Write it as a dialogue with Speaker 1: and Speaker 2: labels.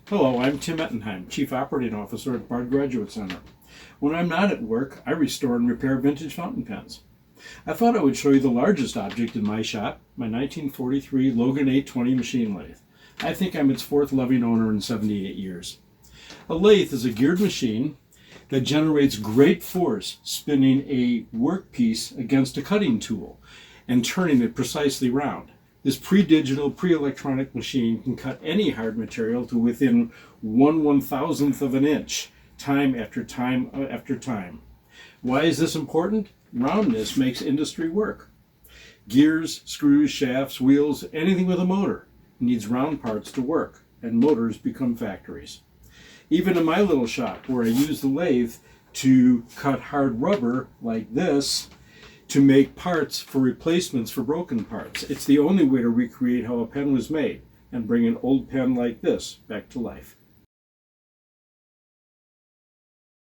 Speaker 1: Hello, I'm Tim Ettenheim, Chief Operating Officer at Bard Graduate Center. When I'm not at work, I restore and repair vintage fountain pens. I thought I would show you the largest object in my shop, my 1943 Logan 820 machine lathe. I think I'm its fourth loving owner in 78 years. A lathe is a geared machine that generates great force spinning a workpiece against a cutting tool and turning it precisely round. This pre-digital, pre-electronic machine can cut any hard material to within 1/1000th of an inch, time after time after time. Why is this important? Roundness makes industry work. Gears, screws, shafts, wheels, anything with a motor needs round parts to work, and motors become factories. Even in my little shop, where I use the lathe to cut hard rubber like this, to make parts for replacements for broken parts. It's the only way to recreate how a pen was made and bring an old pen like this back to life.